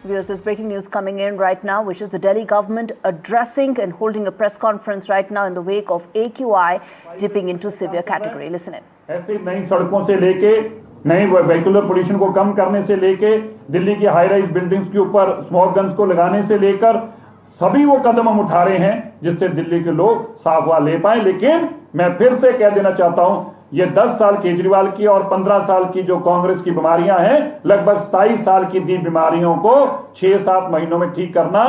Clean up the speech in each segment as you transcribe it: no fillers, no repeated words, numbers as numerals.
Viewers, there's breaking news coming in right now, which is the Delhi government addressing and holding a press conference right now in the wake of AQI dipping into severe category. Listen in. ऐसे नई सड़कों से लेके नई vehicular pollution को कम करने से लेके दिल्ली की हाई राइज बिल्डिंग्स के ऊपर स्मोक गन्स को लगाने से लेकर सभी वो कदम हम उठा रहे हैं जिससे दिल्ली के लोग साफ हवा ले पाए। लेकिन मैं फिर से कह देना चाहता हूं, ये 10 साल केजरीवाल की और 15 साल की जो कांग्रेस की बीमारियां हैं, लगभग 27 साल की दी बीमारियों को 6-7 महीनों में ठीक करना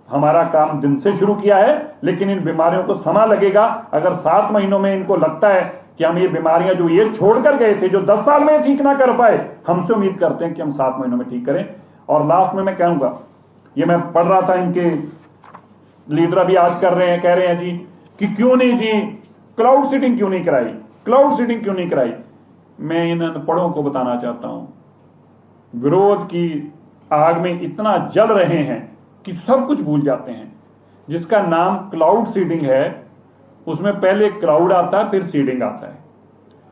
हमारा काम दिन से शुरू किया है। लेकिन इन बीमारियों को समय लगेगा। अगर 7 महीनों में इनको लगता है कि हम ये बीमारियां जो ये छोड़कर गए थे, जो 10 साल में ठीक ना कर पाए, हमसे उम्मीद करते हैं कि हम 7 महीनों में ठीक करें। और लास्ट में मैं कहूंगा, ये मैं पढ़ रहा था, इनके लीडर अभी आज कर रहे हैं, कह रहे हैं जी कि क्यों नहीं जी क्लाउड सीडिंग क्यों नहीं कराई, क्लाउड सीडिंग क्यों नहीं कराई। मैं इन अनपढ़ों को बताना चाहता हूं, विरोध की आग में इतना जल रहे हैं कि सब कुछ भूल जाते हैं। जिसका नाम क्लाउड सीडिंग है, उसमें पहले क्लाउड आता है फिर सीडिंग आता है।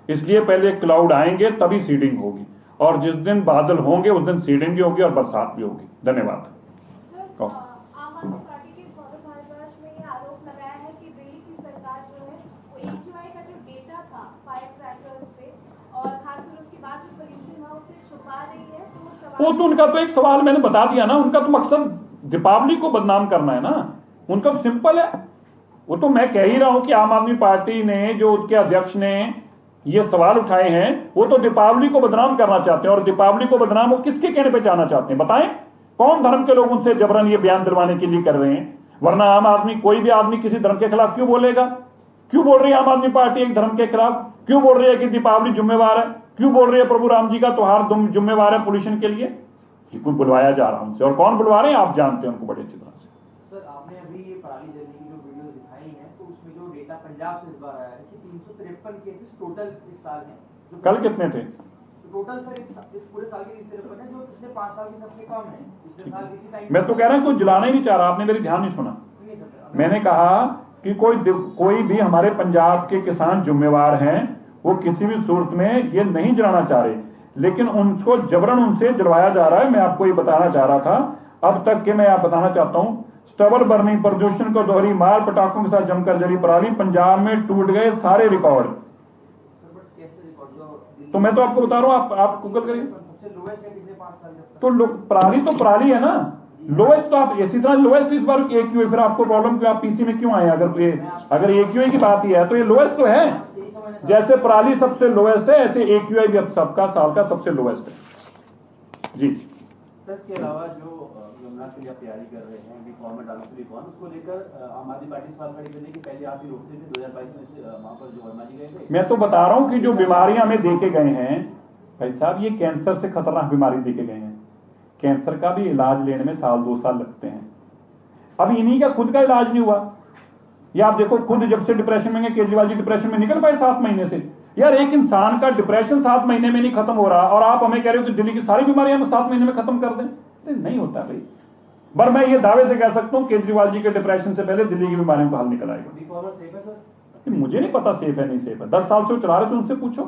इसलिए पहले क्लाउड आएंगे तभी सीडिंग होगी, और जिस दिन बादल होंगे उस दिन सीडिंग भी होगी और बरसात भी होगी। धन्यवाद। आम आदमी पार्टी के गौरव भारद्वाज ने ये आरोप लगाया है कि दिल्ली की सरकार जो है वो AQI का जो डेटा था फायर क्रैकर्स पे और खासकर उसके बाद जो पोल्यूशन हुआ उसे छुपा रही है। वो तो उनका तो एक सवाल मैंने बता दिया ना, उनका तो मकसद दीपावली को बदनाम करना है ना, उनका तो सिंपल है। वो तो मैं कह ही रहा हूं कि आम आदमी पार्टी ने, जो उनके अध्यक्ष ने ये सवाल उठाए हैं, वो तो दीपावली को बदनाम करना चाहते हैं। और दीपावली को बदनाम वो किसके कहने पे जाना चाहते हैं, बताएं? कौन धर्म के लोग उनसे जबरन ये बयान दिलवाने के लिए कर रहे हैं? वरना आम आदमी, कोई भी आदमी किसी धर्म के खिलाफ क्यों बोलेगा? क्यों बोल रही है आम आदमी पार्टी एक धर्म के खिलाफ? क्यों बोल रही है कि दीपावली जिम्मेवार है? क्यों बोल रही है प्रभु राम जी का त्योहार जिम्मेवार है पोल्यूशन के लिए? कोई बुलवाया जा रहा है उनसे, और कौन बुलवा रहे हैं आप जानते हैं उनको बड़े अच्छी तरह से। सर, आपने अभी ये पराली जलने की जो वीडियो दिखाई है, तो उसमें जो डेटा पंजाब से इस बार आया है कि 353 केसेस टोटल इस साल हैं। कल कितने थे? टोटल सर इस पूरे साल के 353 है, जो पिछले 5 साल के सबसे कम है। पिछले साल इसी टाइम मैं तो कह रहा हूं कोई जलाना ही नहीं चाह रहा, आपने मेरी ध्यान नहीं सुना। मैंने कहा कि कोई भी हमारे पंजाब के किसान जिम्मेवार हैं, वो किसी भी सूरत में ये नहीं जलाना चाह रहे, लेकिन उनको जबरन उनसे जलवाया जा रहा है। मैं आपको ये बताना चाह रहा था अब तक के, मैं आप बताना चाहता हूं, स्टबल बर्निंग, प्रदूषण को दोहरी मार, पटाखों के साथ जमकर जली पराली, पंजाब में टूट गए सारे रिकॉर्ड। तो मैं तो आपको बता रहा हूं, आप गूगल करिए। तो पराली है ना लोएस्ट, तो आप इसी तरह लोएस्ट इस बार AQI, फिर आपको प्रॉब्लम क्यों, आप PC में क्यों आए? अगर AQI की बात ही है तो ये लोएस्ट तो है। जैसे पराली सबसे लोएस्ट है, ऐसे AQI भी अब सबका साल का सबसे लोएस्ट है जी। सर, इसके अलावा जो यमुना के लिए तैयारी कर रहे हैं गवर्नमेंट रिफॉर्म, उसको लेकर आम आदमी पार्टी सवाल खड़ी करने की पहले आप ही रोकते थे 2022 में वहां पर जो वर्मा जी गए थे। मैं तो बता रहा हूं कि जो बीमारियां हमें देके गए हैं भाई साहब, ये कैंसर से खतरनाक बीमारी देके गए हैं। कैंसर का भी इलाज लेने में 1-2 साल लगते हैं। अब इन्हीं का खुद का इलाज नहीं हुआ। या आप देखो, खुद जब से डिप्रेशन में गए केजरीवाल जी, डिप्रेशन में निकल पाए 7 महीने से। यार, एक इंसान का डिप्रेशन 7 महीने में नहीं खत्म हो रहा, और आप हमें कह रहे हो कि दिल्ली की सारी बीमारियां हम 7 महीने में खत्म कर दें? नहीं होता भाई। पर मैं ये दावे से कह सकता हूं, केजरीवाल जी के डिप्रेशन से पहले दिल्ली की बीमारियों का हल निकल आएगा। मुझे नहीं पता सेफ है नहीं सेफ है, 10 साल से वो चला रहे थे, उनसे पूछो।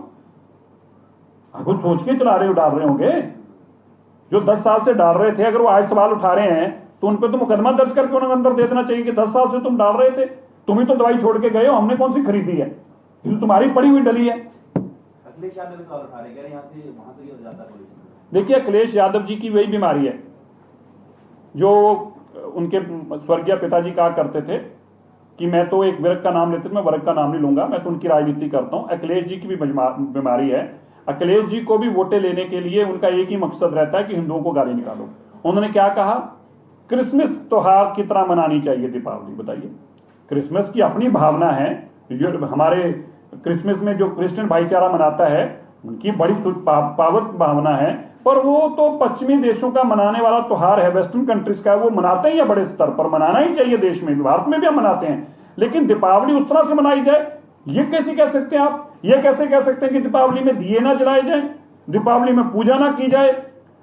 कुछ सोच के चला रहे हो, डाल रहे होंगे। जो 10 साल से डाल रहे थे, अगर वो आज सवाल उठा रहे हैं तो उन पर तो मुकदमा दर्ज करके उन्हें अंदर दे देना चाहिए कि 10 साल से तुम डाल रहे थे, तुम ही तो दवाई छोड़ के गए हो, हमने कौन सी खरीदी है? ये तुम्हारी पड़ी हुई डली है। अखिलेश यादव भी सवाल उठा रहे हैं, यहाँ से वहां तो ये हो जाता है। देखिए, अखिलेश यादव जी की वही बीमारी है जो उनके स्वर्गीय पिताजी कहा करते थे कि मैं तो एक वर्ग का नाम लेते थे, मैं वर्ग का नाम नहीं लूंगा, मैं तो उनकी राजनीति करता हूं। अखिलेश जी की भी बीमारी है। अखिलेश जी को भी वोटें लेने के लिए उनका एक ही मकसद रहता है कि हिंदुओं को गाली निकालो। उन्होंने क्या कहा? क्रिसमस त्योहार की तरह मनानी चाहिए दीपावली। बताइए, क्रिसमस की अपनी भावना है, हमारे क्रिसमस में जो क्रिश्चियन भाईचारा मनाता है उनकी बड़ी पावक भावना है, पर वो तो पश्चिमी देशों का मनाने वाला त्योहार है, वेस्टर्न कंट्रीज का, वो मनाते ही है बड़े स्तर पर, मनाना ही चाहिए देश में, भारत में भी हम मनाते हैं। लेकिन दीपावली उस तरह से मनाई जाए, ये कैसे कह सकते हैं आप? ये कैसे कह सकते हैं कि दीपावली में दिए ना जलाए जाए, दीपावली में पूजा ना की जाए,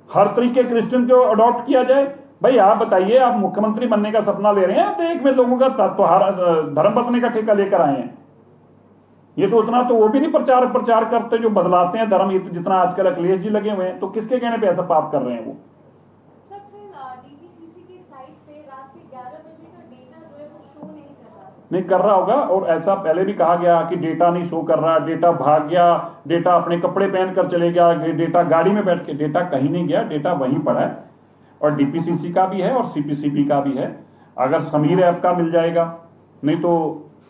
हर तरीके क्रिश्चियन को अडॉप्ट किया जाए? भाई आप बताइए, आप मुख्यमंत्री बनने का सपना ले रहे हैं तो एक में लोगों का त्योहार धर्म पत्नी का ठेका लेकर आए हैं। ये तो उतना तो वो भी नहीं प्रचार करते जो बदलाते हैं धर्म, जितना आजकल अखिलेश जी लगे हुए हैं। तो किसके कहने पे ऐसा पाप कर रहे हैं वो? सर, डीपीसीसी की साइट पे रात के 11 बजे का डेटा जो है वो शो नहीं कर रहा है। नहीं कर रहा होगा, और ऐसा पहले भी कहा गया कि डेटा नहीं शो कर रहा, डेटा भाग गया, डेटा अपने कपड़े पहन कर चले गया, डेटा गाड़ी में बैठ के, डेटा कहीं नहीं गया, डेटा वहीं पड़ा है। और डीपीसीसी का भी है और सीपीसीबी का भी है। अगर समीर ऐप का मिल जाएगा, नहीं तो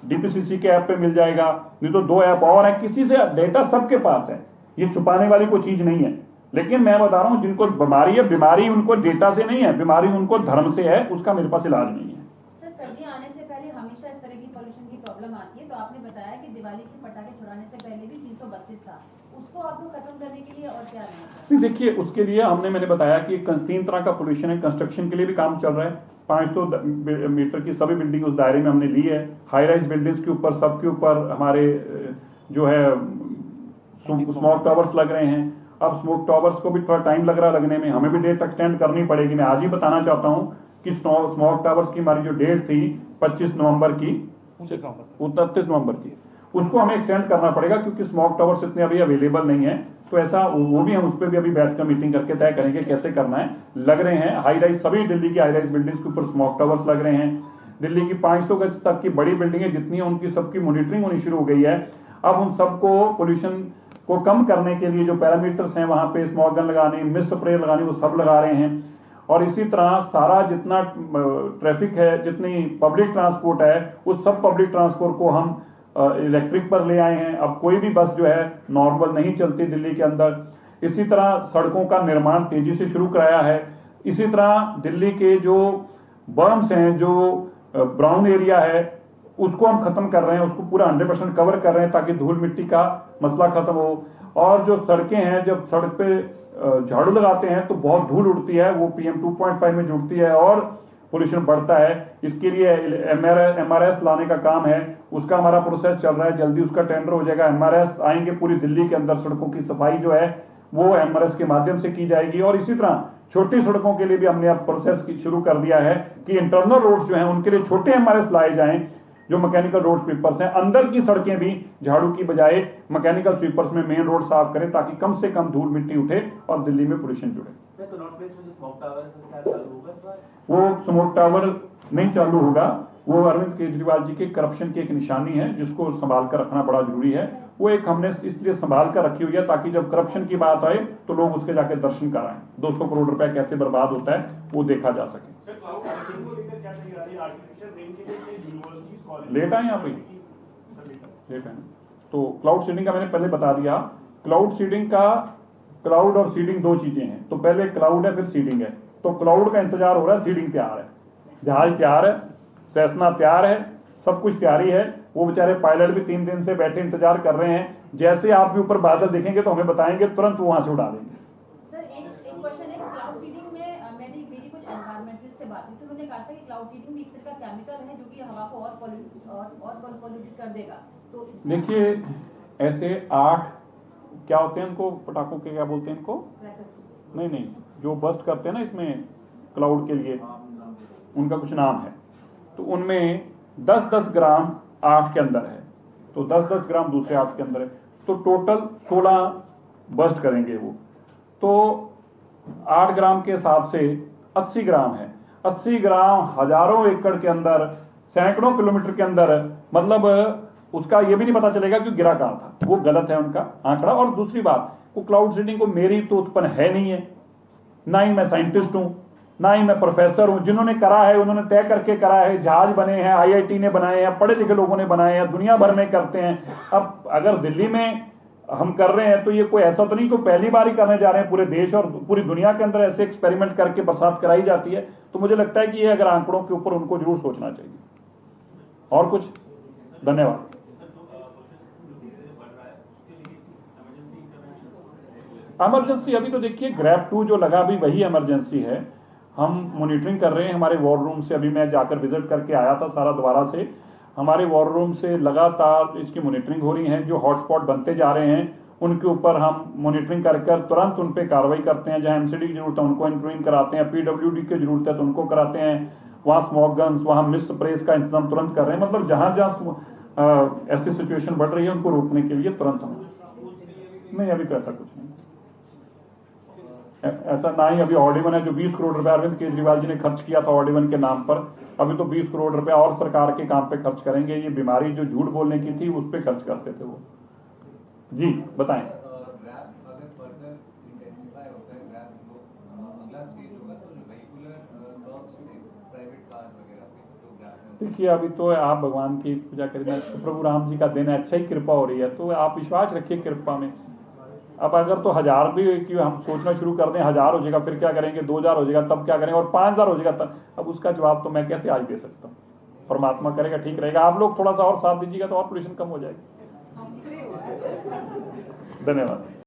डीपीसीसी के ऐप पे मिल जाएगा, नहीं तो 2 ऐप और है, किसी से डेटा सबके पास है, ये छुपाने वाली कोई चीज नहीं है। लेकिन मैं बता रहा हूं जिनको बीमारी है, बीमारी उनको डेटा से नहीं है, बीमारी उनको धर्म से है, उसका मेरे पास इलाज नहीं है। सर, सर्दियां आने से पहले हमेशा इस तरह की पोल्यूशन की प्रॉब्लम आती है, तो आपने बताया कि दिवाली के पटाखे छुड़ाने से पहले भी 332 था, उसको आप लोग खत्म करने के लिए और क्या नहीं? देखिए, उसके लिए मैंने बताया कि 3 तरह का पोल्यूशन है। कंस्ट्रक्शन के लिए भी काम चल रहा है, 500 मीटर की सभी बिल्डिंग उस दायरे में हमने ली है। हाई राइज बिल्डिंग्स के ऊपर, सबके ऊपर हमारे जो है स्मोक टावर्स लग रहे हैं। अब स्मोक टावर्स को भी थोड़ा टाइम लग रहा है लगने में, हमें भी डेट एक्सटेंड करनी पड़ेगी। मैं आज ही बताना चाहता हूं कि स्मोक टावर्स की हमारी जो डेट थी 25 नवंबर की, 29 नवंबर की, उसको हमें एक्सटेंड करना पड़ेगा, क्योंकि स्मोक टावर्स इतने अभी अवेलेबल नहीं है। तो ऐसा वो भी हम उस पर भी अभी बैठकर मीटिंग करके तय करेंगे कैसे करना है। लग रहे हैं हाई राइज, सभी दिल्ली की हाई राइज बिल्डिंग्स के ऊपर स्मोक टावर्स लग रहे हैं। दिल्ली की 500 गज तक की बड़ी बिल्डिंगें जितनी हैं, उनकी सबकी मॉनिटरिंग होनी शुरू हो गई है। अब उन सबको पोल्यूशन को कम करने के लिए जो पैरामीटर्स हैं, वहां पे स्मोक गन लगानी, मिस्ट स्प्रे लगानी, वो सब लगा रहे हैं। और इसी तरह सारा जितना ट्रैफिक है, जितनी पब्लिक ट्रांसपोर्ट है, उस सब पब्लिक ट्रांसपोर्ट को हम इलेक्ट्रिक पर ले आए हैं। अब कोई भी बस जो है नॉर्मल नहीं चलती दिल्ली के अंदर। इसी तरह सड़कों का निर्माण तेजी से शुरू कराया है। इसी तरह दिल्ली के जो बर्म्स हैं, जो ब्राउन एरिया है, उसको हम खत्म कर रहे हैं, उसको पूरा 100% कवर कर रहे हैं, ताकि धूल मिट्टी का मसला खत्म हो। और जो सड़कें हैं, जब सड़क पे झाड़ू लगाते हैं तो बहुत धूल उड़ती है, वो PM 2.5 में जुड़ती है और पोल्यूशन बढ़ता है। इसके लिए MRS लाने का काम है, उसका हमारा प्रोसेस चल रहा है, जल्दी उसका टेंडर हो जाएगा। MRS आएंगे, पूरी दिल्ली के अंदर सड़कों की सफाई जो है वो MRS के माध्यम से की जाएगी। और इसी तरह छोटी सड़कों के लिए भी हमने अब प्रोसेस शुरू कर दिया है कि इंटरनल रोड्स जो हैं उनके लिए छोटे MRS लाए जाएं, जो मैकेनिकल रोड स्वीपर्स हैं। अंदर की सड़कें भी झाड़ू की बजाय मैकेनिकल स्वीपर्स में मेन रोड साफ करें, ताकि कम से कम धूल मिट्टी उठे और दिल्ली में पोल्यूशन जुड़े। सर, कनॉट प्लेस में जो स्मोक टावर है, क्या चालू होगा इस बार? वो स्मोक टावर नहीं चालू होगा, वो अरविंद केजरीवाल जी के करप्शन की एक निशानी है, जिसको संभाल कर रखना बड़ा जरूरी है। वो एक हमने इसलिए संभाल कर रखी हुई है, ताकि जब करप्शन की बात आए तो लोग उसके जाके दर्शन कराएं। 200 करोड़ रुपए कैसे बर्बाद होता है वो देखा जा सके। लेट आए यहाँ पे, लेट आए। तो क्लाउड सीडिंग का मैंने पहले बता दिया। क्लाउड सीडिंग का, क्लाउड और सीडिंग 2 चीजें हैं। तो पहले क्लाउड है, फिर सीडिंग है। तो क्लाउड का इंतजार हो रहा है, सीडिंग तैयार है, जहाज तैयार है, सेस्ना तैयार है, सब कुछ तैयारी है। वो बेचारे पायलट भी 3 दिन से बैठे इंतजार कर रहे हैं। जैसे आप भी ऊपर बादल दिखेंगे तो हमें बताएंगे, तुरंत वहां से उड़ा देंगे। सर, एक क्वेश्चन है, क्लाउड सीडिंग में मेरी कुछ एनवायरमेंटलिस्ट से बात हुई, तो उन्होंने कहा था कि क्लाउड सीडिंग भी एक तरह का केमिकल है जो कि हवा को और पॉल्यूटेड कर देगा। तो देखिए, ऐसे 8 क्या होते हैं इनको, पटाखों के क्या बोलते हैं इनको, नहीं, जो बस्ट करते हैं ना इसमें क्लाउड के लिए, उनका कुछ नाम है। तो उनमें 10-10 ग्राम 8 के अंदर है, तो 10-10 ग्राम दूसरे 8 के अंदर है, तो टोटल 16 बस्ट करेंगे वो। तो 8 ग्राम के हिसाब से 80 ग्राम है। 80 ग्राम हजारों एकड़ के अंदर, सैकड़ों किलोमीटर के अंदर, मतलब उसका ये भी नहीं पता चलेगा कि गिरा कहां था। वो गलत है उनका आंकड़ा। और दूसरी बात, वो क्लाउड सीडिंग को मेरी तो उत्पन्न है नहीं है, ना ही मैं साइंटिस्ट हूं, ना ही मैं प्रोफेसर हूं। जिन्होंने करा है उन्होंने तय करके करा है, जहाज बने हैं, IIT ने बनाए हैं, पढ़े लिखे लोगों ने बनाए हैं, दुनिया भर में करते हैं। अब अगर दिल्ली में हम कर रहे हैं तो ये कोई ऐसा तो नहीं, कोई पहली बार ही करने जा रहे हैं। पूरे देश और पूरी दुनिया के अंदर ऐसे एक्सपेरिमेंट करके बरसात कराई जाती है। तो मुझे लगता है कि ये अगर आंकड़ों के ऊपर उनको जरूर सोचना चाहिए। और कुछ? धन्यवाद। इमरजेंसी अभी तो देखिए ग्रैब 2 जो लगा भी वही इमरजेंसी है। हम मॉनिटरिंग कर रहे हैं हमारे वॉर रूम से। अभी मैं जाकर विजिट करके आया था सारा दोबारा से। हमारे वॉर रूम से लगातार इसकी मॉनिटरिंग हो रही है। जो हॉटस्पॉट बनते जा रहे हैं उनके ऊपर हम मॉनिटरिंग कर तुरंत उन पर कार्रवाई करते हैं। जहां MCD की जरूरत है उनको इंटरवीन कराते हैं, PWD की जरूरत है तो उनको कराते हैं। वहाँ स्मोक गन्स, वहाँ मिस्ट स्प्रेज का इंतजाम तुरंत कर रहे हैं। मतलब जहां जहां ऐसी सिचुएशन बढ़ रही है उनको रोकने के लिए तुरंत हम। नहीं, अभी तो ऐसा कुछ नहीं। ऐसा ना ही अभी ऑर्डिवन है जो 20 करोड़ रुपए अरविंद केजरीवाल जी ने खर्च किया था ऑर्डिवन के नाम पर, अभी तो 20 करोड़ रुपए और सरकार के काम पे खर्च करेंगे। ये बीमारी जो झूठ बोलने की थी उस पे खर्च करते थे वो। जी बताएं। देखिए अभी तो आप भगवान की पूजा करें, तो प्रभु राम जी का दिन है, अच्छा ही कृपा हो रही है, तो आप विश्वास रखिए कृपा में। अब अगर तो 1000 भी कि हम सोचना शुरू कर दें 1000 हो जाएगा, फिर क्या करेंगे, 2000 हो जाएगा तब क्या करेंगे, और 5000 हो जाएगा तब, अब उसका जवाब तो मैं कैसे आज दे सकता हूँ। परमात्मा करेगा ठीक रहेगा। आप लोग थोड़ा सा और साथ दीजिएगा तो और पोल्यूशन कम हो जाएगी। धन्यवाद।